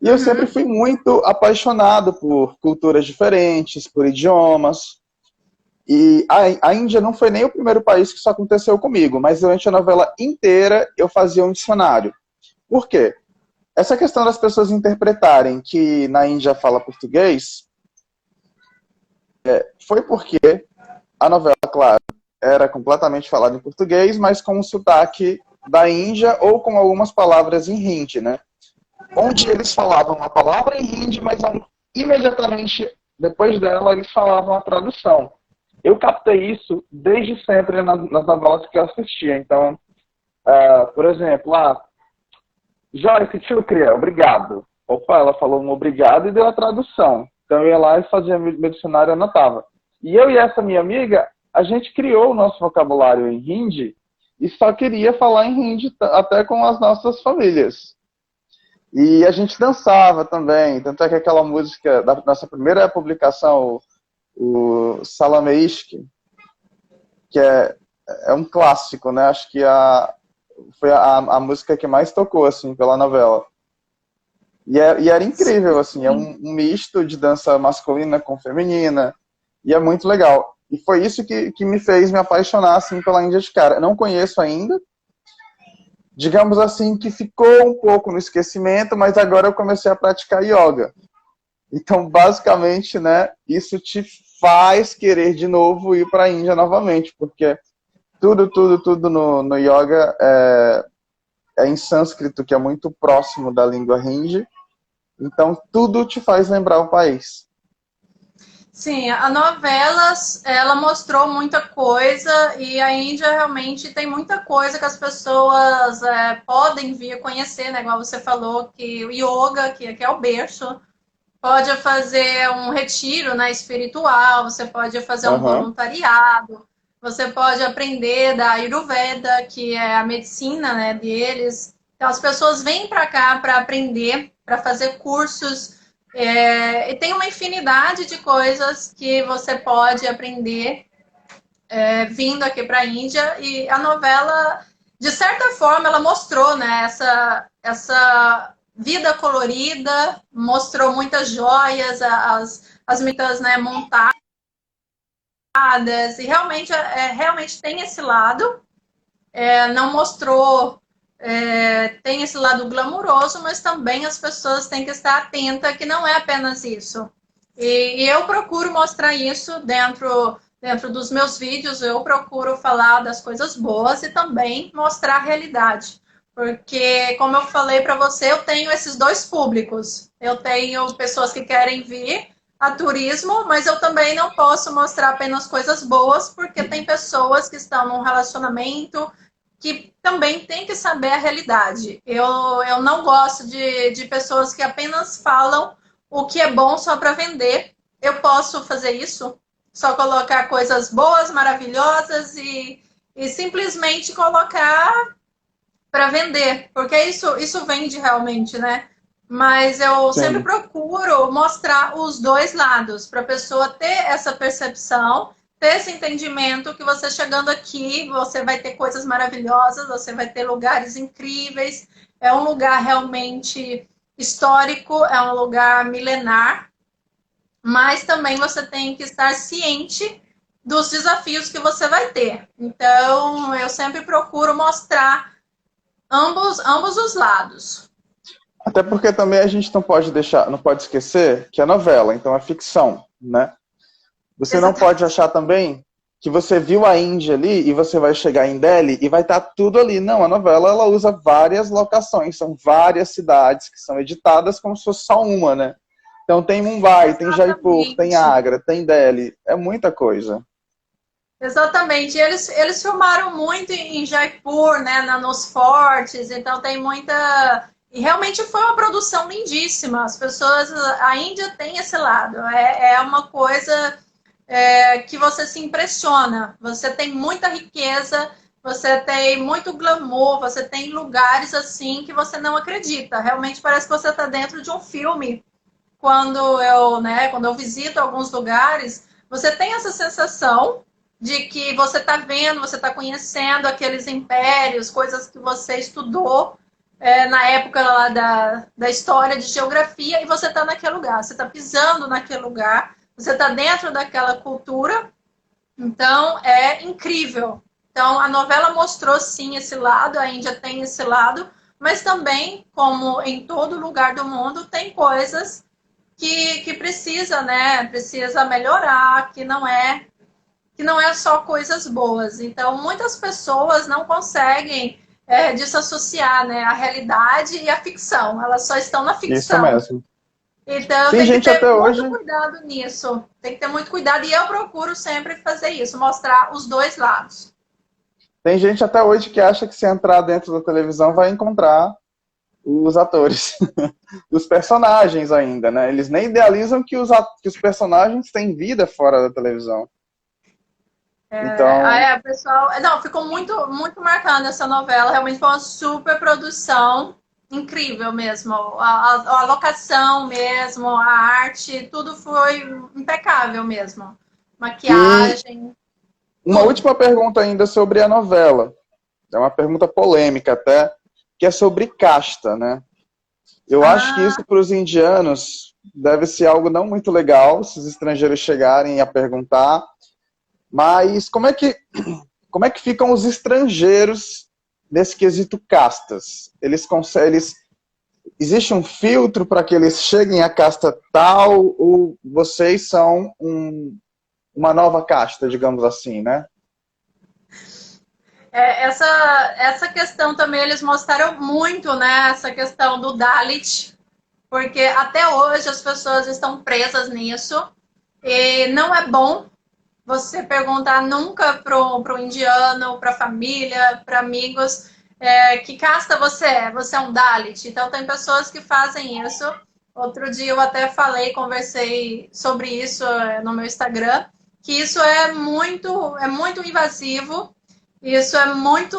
E eu sempre Uhum. fui muito apaixonado por culturas diferentes, por idiomas. E a Índia não foi nem o primeiro país que isso aconteceu comigo, mas durante a novela inteira eu fazia um dicionário. Por quê? Essa questão das pessoas interpretarem que na Índia fala português foi porque a novela, claro, era completamente falada em português, mas com um sotaque da Índia ou com algumas palavras em hindi, né? Onde eles falavam uma palavra em hindi, mas imediatamente depois dela eles falavam a tradução. Eu captei isso desde sempre nas novelas que eu assistia. Então, por exemplo, Joyce Chukria, obrigado. Opa, ela falou um obrigado e deu a tradução. Então eu ia lá e fazia meu dicionário e anotava. E eu e essa minha amiga, a gente criou o nosso vocabulário em hindi e só queria falar em hindi até com as nossas famílias. E a gente dançava também, tanto é que aquela música da nossa primeira publicação, o Salame Ishq, que é um clássico, né? Acho que foi a música que mais tocou, assim, pela novela. E era incrível, assim, é um misto de dança masculina com feminina, e é muito legal. E foi isso que me fez me apaixonar, assim, pela Índia de cara. Eu não conheço ainda, digamos assim, que ficou um pouco no esquecimento, mas agora eu comecei a praticar yoga. Então, basicamente, né, isso te faz querer de novo ir para a Índia novamente, porque tudo no yoga é em sânscrito, que é muito próximo da língua hindi. Então, tudo te faz lembrar o país. Sim, a novela, ela mostrou muita coisa e a Índia realmente tem muita coisa que as pessoas podem vir conhecer, né? Igual você falou, que o yoga, que é o berço, pode fazer um retiro, né, espiritual, você pode fazer um Aham. voluntariado, você pode aprender da Ayurveda, que é a medicina, né, deles. Então as pessoas vêm para cá para aprender, para fazer cursos, e tem uma infinidade de coisas que você pode aprender vindo aqui para a Índia. E a novela, de certa forma, ela mostrou, né, essa vida colorida, mostrou muitas joias, as muitas, né, montadas, e realmente tem esse lado. Não mostrou, tem esse lado glamuroso, mas também as pessoas têm que estar atentas que não é apenas isso. E eu procuro mostrar isso dentro dentro dos meus vídeos, eu procuro falar das coisas boas e também mostrar a realidade. Porque, como eu falei para você, eu tenho esses dois públicos. Eu tenho pessoas que querem vir a turismo, mas eu também não posso mostrar apenas coisas boas, porque tem pessoas que estão num relacionamento que também tem que saber a realidade. Eu não gosto de pessoas que apenas falam o que é bom só para vender. Eu posso fazer isso, só colocar coisas boas, maravilhosas e simplesmente colocar para vender, porque isso vende realmente, né? Mas eu sempre Sim. procuro mostrar os dois lados, para a pessoa ter essa percepção, ter esse entendimento que você chegando aqui, você vai ter coisas maravilhosas, você vai ter lugares incríveis, é um lugar realmente histórico, é um lugar milenar, mas também você tem que estar ciente dos desafios que você vai ter. Então, eu sempre procuro mostrar ambos os lados. Até porque também a gente não pode deixar, não pode esquecer que é novela, então é ficção, né? Você não Exatamente. pode achar também que você viu a Índia ali e você vai chegar em Delhi e vai estar tudo ali. Não, a novela ela usa várias locações, são várias cidades que são editadas como se fosse só uma, né? Então tem Mumbai, tem Jaipur, tem Exatamente. Agra, tem Delhi, é muita coisa. Exatamente. Eles filmaram muito em Jaipur, né, nos fortes, então tem muita. E realmente foi uma produção lindíssima. As pessoas. A Índia tem esse lado. É uma coisa que você se impressiona. Você tem muita riqueza, você tem muito glamour, você tem lugares assim que você não acredita. Realmente parece que você está dentro de um filme. Quando eu visito alguns lugares, você tem essa sensação de que você está vendo, você está conhecendo aqueles impérios, coisas que você estudou na época lá da história de geografia, e você está naquele lugar, você está pisando naquele lugar, você está dentro daquela cultura, então é incrível. Então a novela mostrou sim esse lado, a Índia tem esse lado, mas também, como em todo lugar do mundo, tem coisas que precisa, né? Precisa melhorar, que não é só coisas boas. Então, muitas pessoas não conseguem desassociar, né, a realidade e a ficção. Elas só estão na Isso ficção. mesmo. Então, Tem tem que gente ter até muito hoje, cuidado nisso. Tem que ter muito cuidado. E eu procuro sempre fazer isso, mostrar os dois lados. tem gente até hoje que acha que se entrar dentro da televisão vai encontrar os atores, os personagens ainda, né? Eles nem idealizam que os personagens têm vida fora da televisão. Então, Aí, pessoal. Não, ficou muito marcando essa novela. Realmente foi uma super produção. Incrível mesmo. A locação mesmo, a arte, tudo foi impecável mesmo. e Maquiagem, uma tudo. última pergunta ainda sobre a novela. É uma pergunta polêmica até, que é sobre casta, né? Eu acho que Ah, isso para os indianos deve ser algo não muito legal, se os estrangeiros chegarem a perguntar, mas como é que ficam os estrangeiros nesse quesito castas? Existe um filtro para que eles cheguem à casta tal ou vocês são uma nova casta, digamos assim, né? essa questão também eles mostraram muito, né? Essa questão do Dalit, porque até hoje as pessoas estão presas nisso. E não é bom você perguntar nunca pro indiano, pra família, para amigos, que casta você é? Você é um Dalit? Então tem pessoas que fazem isso. Outro dia eu até falei, conversei sobre isso no meu Instagram, que isso é muito invasivo, isso é muito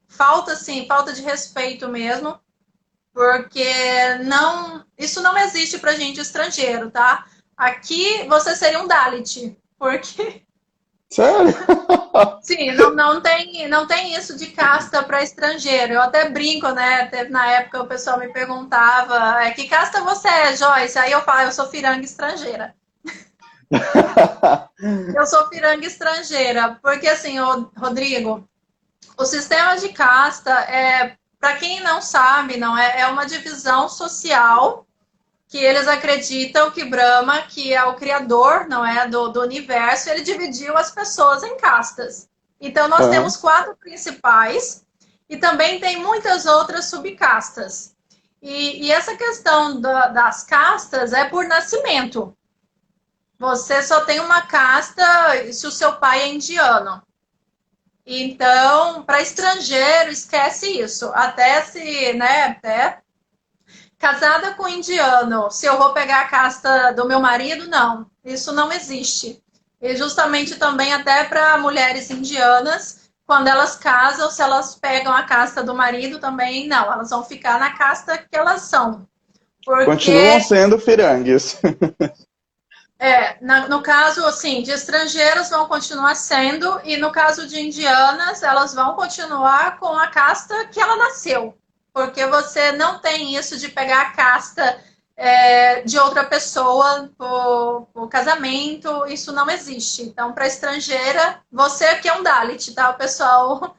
falta, assim, falta de respeito mesmo, porque isso não existe pra gente estrangeiro, tá? Aqui você seria um Dalit, porque Sério? sim, não tem isso de casta para estrangeiro. Eu até brinco, né? Teve na época o pessoal me perguntava, que casta você é, Joyce? Aí eu falo, eu sou firanga estrangeira. Eu sou firanga estrangeira, porque assim, Rodrigo, o sistema de casta para quem não sabe, não é uma divisão social que eles acreditam que Brahma, que é o criador, não é, do universo, ele dividiu as pessoas em castas. Então, nós Aham. temos 4 principais e também tem muitas outras subcastas. E essa questão das castas é por nascimento. Você só tem uma casta se o seu pai é indiano. Então, para estrangeiro, esquece isso. Até se, né, até casada com indiano, se eu vou pegar a casta do meu marido, não. Isso não existe. E justamente também até para mulheres indianas, quando elas casam, se elas pegam a casta do marido, também não. Elas vão ficar na casta que elas são. Continuam Porque sendo firangues. no caso, assim, de estrangeiros vão continuar sendo, e no caso de indianas, elas vão continuar com a casta que ela nasceu. Porque você não tem isso de pegar a casta de outra pessoa por casamento, isso não existe. Então, para estrangeira, você aqui é um Dalit, tá, o pessoal?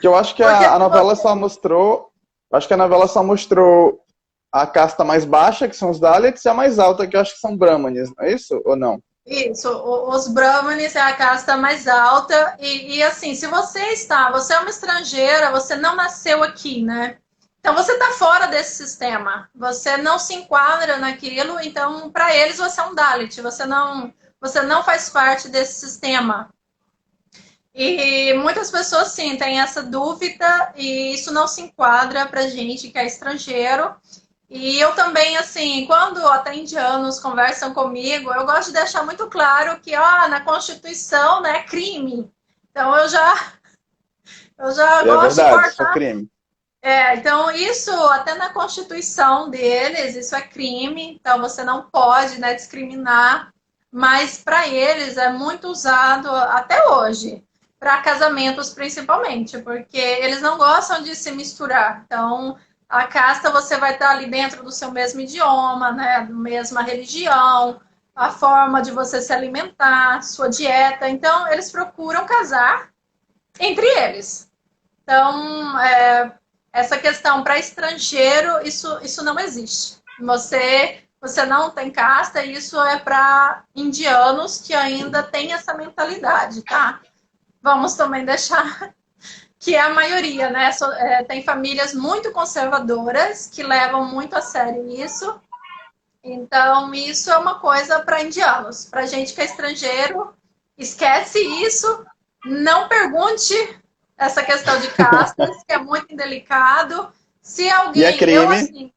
Que eu acho que Porque a novela só mostrou. Acho que a novela só mostrou a casta mais baixa, que são os Dalits, e a mais alta, que eu acho que são Brahmanes, não é isso? Ou não? isso, os Brahmanes é a casta mais alta, e assim, se você é uma estrangeira, você não nasceu aqui, né? Então você está fora desse sistema, você não se enquadra naquilo, então para eles você é um Dalit, você não faz parte desse sistema. E muitas pessoas sim têm essa dúvida e isso não se enquadra para gente que é estrangeiro. E eu também, assim, quando até indianos conversam comigo, eu gosto de deixar muito claro que, ó, na Constituição, né, é crime. Então eu já E é gosto de verdade, isso é cortar. crime. Então isso até na Constituição deles, isso é crime. Então você não pode, né, discriminar. Mas para eles é muito usado até hoje, para casamentos principalmente, porque eles não gostam de se misturar. Então a casta você vai estar ali dentro do seu mesmo idioma, né, da mesma religião, a forma de você se alimentar, sua dieta. Então eles procuram casar entre eles. Então, essa questão para estrangeiro, isso não existe. Você não tem casta, isso é para indianos que ainda têm essa mentalidade, tá? Vamos também deixar que é a maioria, né? Tem famílias muito conservadoras que levam muito a sério isso. Então, isso é uma coisa para indianos. Para gente que é estrangeiro, esquece isso. Não pergunte essa questão de castas, que é muito indelicado. Se E é alguém, eu crime. assim,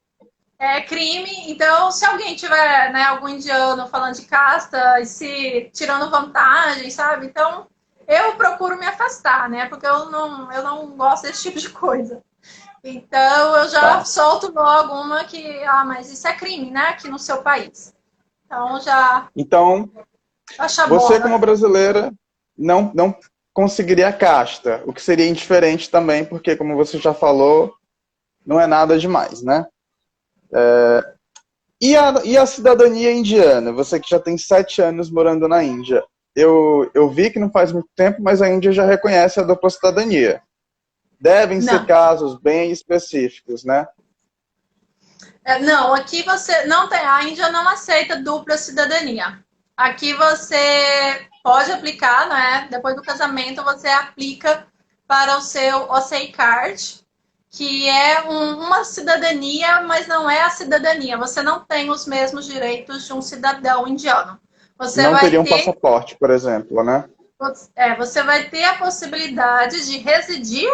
é crime, então se alguém tiver, né, algum indiano falando de casta e se tirando vantagem, sabe? Então, eu procuro me afastar, né? Porque eu não gosto desse tipo de coisa. Então, eu já Tá. solto logo uma que, mas isso é crime, né? Aqui no seu país. Então, já Então, você, como achabona. brasileira, não conseguiria a casta, o que seria indiferente também, porque, como você já falou, não é nada demais, né? E a cidadania indiana? Você que já tem 7 anos morando na Índia. Eu vi que não faz muito tempo, mas a Índia já reconhece a dupla cidadania. Devem ser Não. casos bem específicos, né? Não, aqui você não tem, a Índia não aceita dupla cidadania. Aqui você pode aplicar, né? Depois do casamento, você aplica para o seu OCI Card, que é uma cidadania, mas não é a cidadania. Você não tem os mesmos direitos de um cidadão indiano. Você Não vai teria um ter, passaporte, por exemplo, né? você vai ter a possibilidade de residir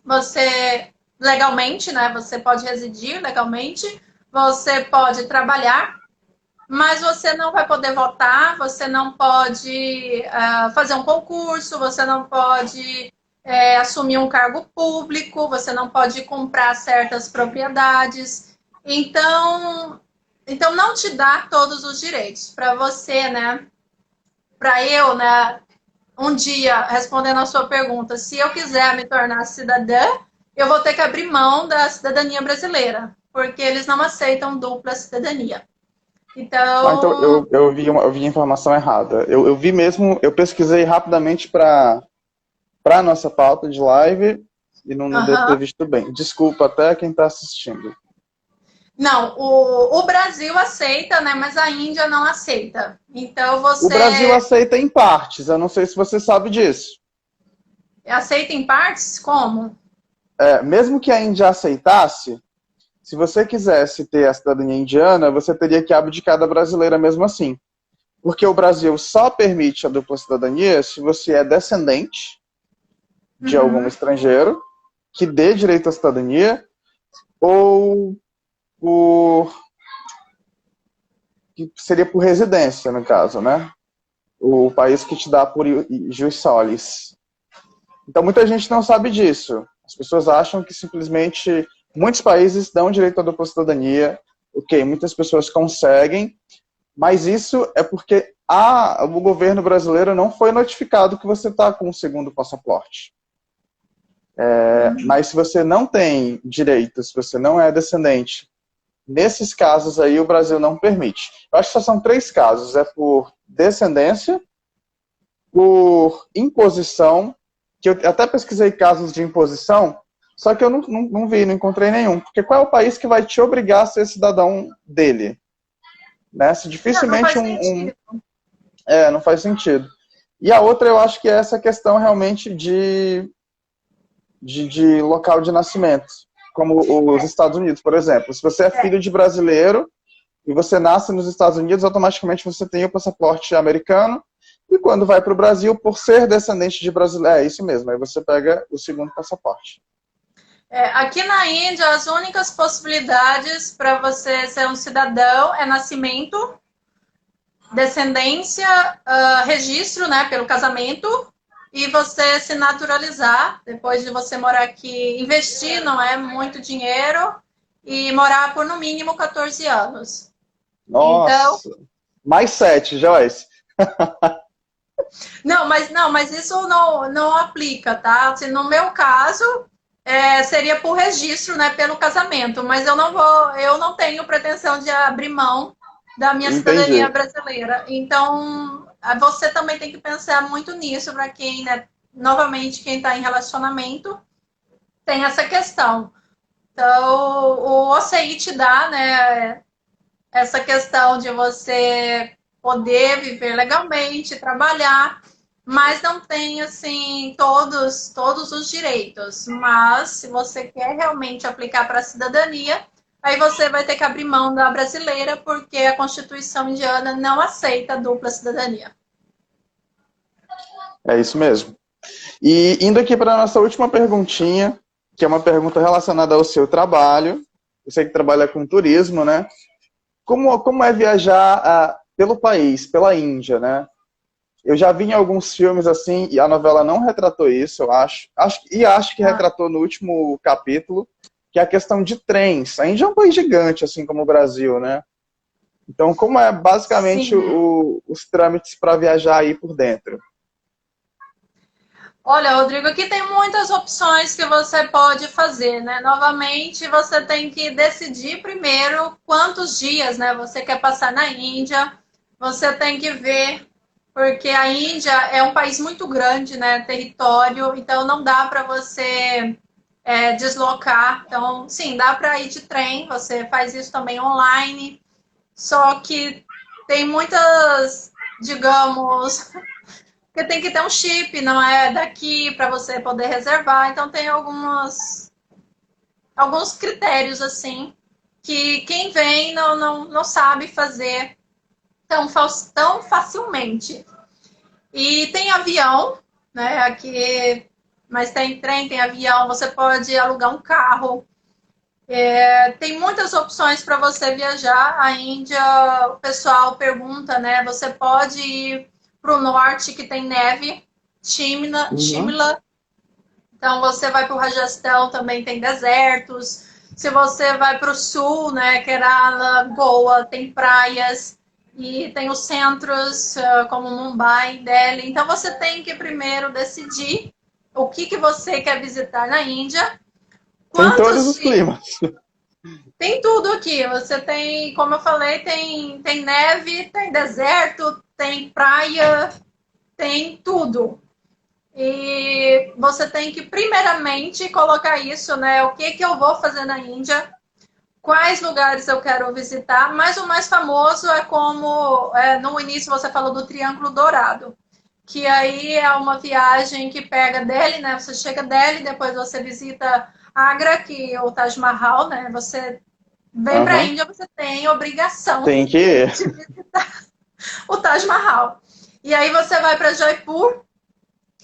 você legalmente, né? Você pode residir legalmente, você pode trabalhar, mas você não vai poder votar, você não pode fazer um concurso, você não pode assumir um cargo público, você não pode comprar certas propriedades. Então não te dá todos os direitos. Para você, né? Para eu, né? Um dia, respondendo a sua pergunta, se eu quiser me tornar cidadã, eu vou ter que abrir mão da cidadania brasileira, porque eles não aceitam dupla cidadania. Ah, então Então, eu vi a informação errada. Eu vi mesmo, eu pesquisei rapidamente para a nossa pauta de live e não devo ter aham. visto bem. Desculpa até quem está assistindo. Não, o Brasil aceita, né? Mas a Índia não aceita. Então O Brasil você aceita em partes, eu não sei se você sabe disso. aceita em partes? Como? Mesmo que a Índia aceitasse, se você quisesse ter a cidadania indiana, você teria que abdicar da brasileira mesmo assim. Porque o Brasil só permite a dupla cidadania se você é descendente de algum Uhum. estrangeiro que dê direito à cidadania ou por que seria por residência, no caso, né? O país que te dá por jus solis. Então muita gente não sabe disso. As pessoas acham que simplesmente muitos países dão direito à dupla cidadania. Ok, muitas pessoas conseguem, mas isso é porque o governo brasileiro não foi notificado que você está com o segundo passaporte. Mas se você não tem direito, se você não é descendente, nesses casos aí o Brasil não permite. Eu acho que só são 3 casos. É por descendência, por imposição, que eu até pesquisei casos de imposição, só que eu não vi, não encontrei nenhum. Porque qual é o país que vai te obrigar a ser cidadão dele? Né? Se Não, não dificilmente faz sentido. não faz sentido. E a outra eu acho que é essa questão realmente de local de nascimento. Como os Estados Unidos, por exemplo. Se você é É. filho de brasileiro e você nasce nos Estados Unidos, automaticamente você tem o passaporte americano. E quando vai para o Brasil, por ser descendente de brasileiro, é isso mesmo, aí você pega o segundo passaporte. Aqui na Índia, as únicas possibilidades para você ser um cidadão é nascimento, descendência, registro, né, pelo casamento e você se naturalizar depois de você morar aqui, investir, não é muito dinheiro e morar por no mínimo 14 anos. Então, Nossa, mais 7, Joyce. não, mas isso não aplica, tá? Assim, no meu caso, seria por registro, né, pelo casamento, mas eu não tenho pretensão de abrir mão da minha cidadania Entendi. brasileira. Então, você também tem que pensar muito nisso para quem, né, novamente, quem está em relacionamento tem essa questão. Então, o OCI te dá, né, essa questão de você poder viver legalmente, trabalhar, mas não tem assim todos os direitos. Mas se você quer realmente aplicar para a cidadania, aí você vai ter que abrir mão da brasileira, porque a Constituição indiana não aceita dupla cidadania. É isso mesmo. E indo aqui para a nossa última perguntinha, que é uma pergunta relacionada ao seu trabalho. Eu sei que trabalha com turismo, né? Como é viajar pelo país, pela Índia, né? Eu já vi em alguns filmes assim, e a novela não retratou isso, eu acho. Acho que retratou no último capítulo, que é a questão de trens. A Índia é um país gigante, assim como o Brasil, né? Então, como é basicamente Sim. os trâmites para viajar aí por dentro? Olha, Rodrigo, aqui tem muitas opções que você pode fazer, né? Novamente, você tem que decidir primeiro quantos dias, né, você quer passar na Índia. Você tem que ver, porque a Índia é um país muito grande, né, território, então não dá para você deslocar. Então, sim, dá para ir de trem, você faz isso também online, só que tem muitas, digamos, porque tem que ter um chip, não é daqui para você poder reservar. Então tem alguns critérios assim que quem vem não sabe fazer tão facilmente. E tem avião, né? Aqui, mas tem trem, tem avião, você pode alugar um carro. Tem muitas opções para você viajar. A Índia, o pessoal pergunta, né? Você pode ir para o norte que tem neve, Uhum. Shimla. Então você vai para o Rajastão, também tem desertos. Se você vai para o sul, né, Kerala, Goa, tem praias e tem os centros como Mumbai, Delhi. Então você tem que primeiro decidir o que você quer visitar na Índia, Tem todos quantos os dias. climas. Tem tudo aqui. Você tem, como eu falei, tem neve, tem deserto, tem praia, tem tudo. E você tem que, primeiramente, colocar isso, né? O que eu vou fazer na Índia? quais lugares eu quero visitar, mas o mais famoso é como no início você falou do Triângulo Dourado, que aí é uma viagem que pega Delhi, né? Você chega a Delhi, depois você visita Agra, que é o Taj Mahal, né? Você vem para a Aham. Índia, você tem obrigação Tem que ir. de visitar o Taj Mahal. E aí você vai para Jaipur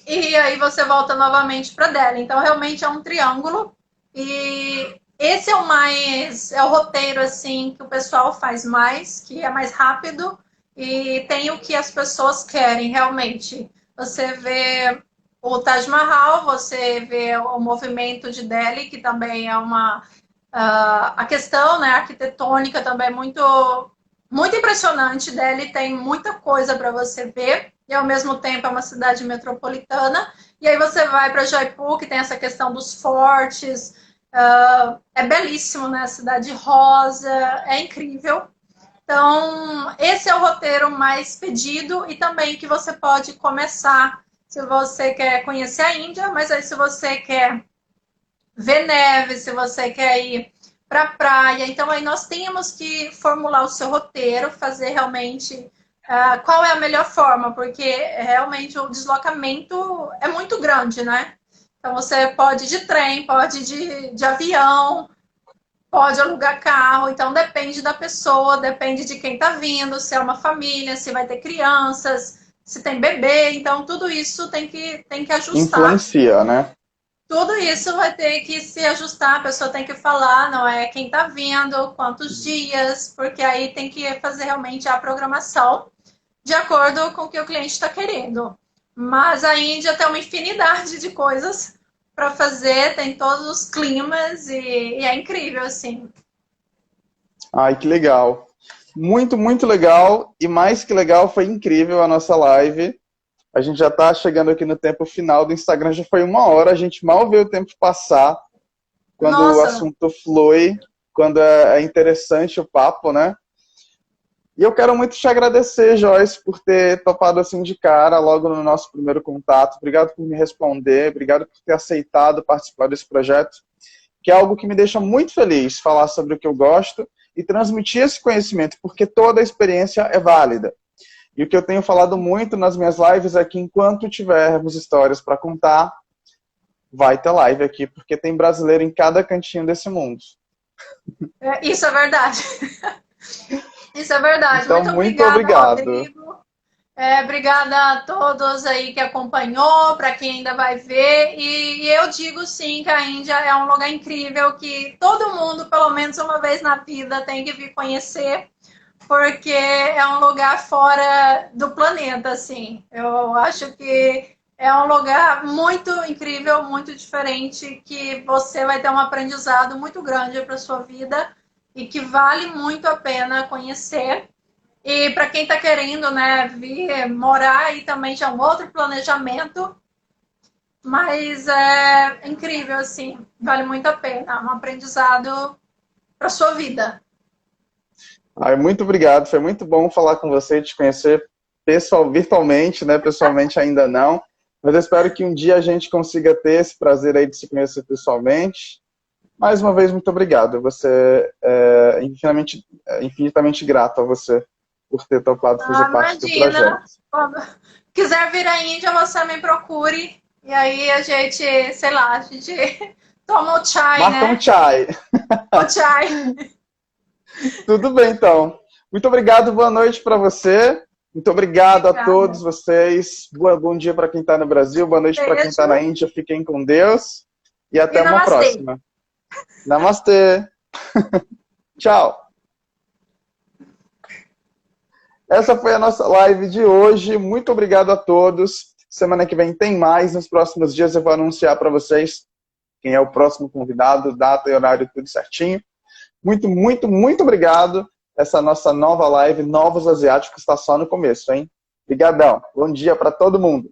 e aí você volta novamente para Delhi. Então realmente é um triângulo e esse é o roteiro assim que o pessoal faz mais, que é mais rápido e tem o que as pessoas querem realmente. Você vê o Taj Mahal, você vê o movimento de Delhi, que também é uma a questão, né, arquitetônica também é muito impressionante. Delhi tem muita coisa para você ver e ao mesmo tempo é uma cidade metropolitana. E aí você vai para Jaipur, que tem essa questão dos fortes. É belíssimo, né? A cidade rosa, é incrível. Então, esse é o roteiro mais pedido e também que você pode começar se você quer conhecer a Índia, mas aí se você quer ver neve, se você quer ir para a praia. Então, aí nós temos que formular o seu roteiro, fazer realmente qual é a melhor forma, porque realmente o deslocamento é muito grande, né? Então, você pode ir de trem, pode ir de avião, pode alugar carro. Então, depende da pessoa, depende de quem está vindo, se é uma família, se vai ter crianças, se tem bebê. Então, tudo isso tem que ajustar. Influencia, né? Tudo isso vai ter que se ajustar, a pessoa tem que falar, não é quem está vindo, quantos dias, porque aí tem que fazer realmente a programação de acordo com o que o cliente está querendo. Mas a Índia tem uma infinidade de coisas para fazer, tem todos os climas e é incrível, assim. Ai, que legal. Muito, muito legal. E mais que legal, foi incrível a nossa live. A gente já está chegando aqui no tempo final do Instagram, já foi 1 hora, a gente mal vê o tempo passar quando o Nossa, assunto flui, quando é interessante o papo, né? E eu quero muito te agradecer, Joyce, por ter topado assim de cara logo no nosso primeiro contato. Obrigado por me responder, obrigado por ter aceitado participar desse projeto, que é algo que me deixa muito feliz, falar sobre o que eu gosto e transmitir esse conhecimento, porque toda a experiência é válida. E o que eu tenho falado muito nas minhas lives é que enquanto tivermos histórias para contar, vai ter live aqui, porque tem brasileiro em cada cantinho desse mundo. isso é verdade. Isso é verdade. Então, Muito muito obrigada, obrigado. Rodrigo. Obrigada a todos aí que acompanhou, para quem ainda vai ver. E eu digo sim que a Índia é um lugar incrível que todo mundo, pelo menos uma vez na vida, tem que vir conhecer, porque é um lugar fora do planeta, assim. Eu acho que é um lugar muito incrível, muito diferente, que você vai ter um aprendizado muito grande para sua vida e que vale muito a pena conhecer. E para quem está querendo, né, vir morar aí também já é um outro planejamento, mas é incrível, assim, vale muito a pena, é um aprendizado para sua vida. Ai, muito obrigado, foi muito bom falar com você e te conhecer virtualmente, né? Pessoalmente ainda não, mas eu espero que um dia a gente consiga ter esse prazer aí de se conhecer pessoalmente. Mais uma vez, muito obrigado. Você infinitamente grato a você por ter topado fazer parte do projeto. Imagina, quando quiser vir à Índia, você me procure e aí a gente, sei lá, a gente toma o chai, Marca um né? chai. O chai. Tudo bem, então. Muito obrigado, boa noite para você. Muito obrigado a Obrigada. todos vocês. Bom dia para quem está no Brasil, boa noite para quem está na Beijo Índia. Fiquem com Deus e e até uma namastê. próxima. Namastê. Tchau. Essa foi a nossa live de hoje. Muito obrigado a todos. Semana que vem tem mais. Nos próximos dias eu vou anunciar para vocês quem é o próximo convidado, data e horário, tudo certinho. Muito, muito, muito obrigado. Essa nossa nova live, Novos Asiáticos, está só no começo, hein? Obrigadão. Bom dia para todo mundo.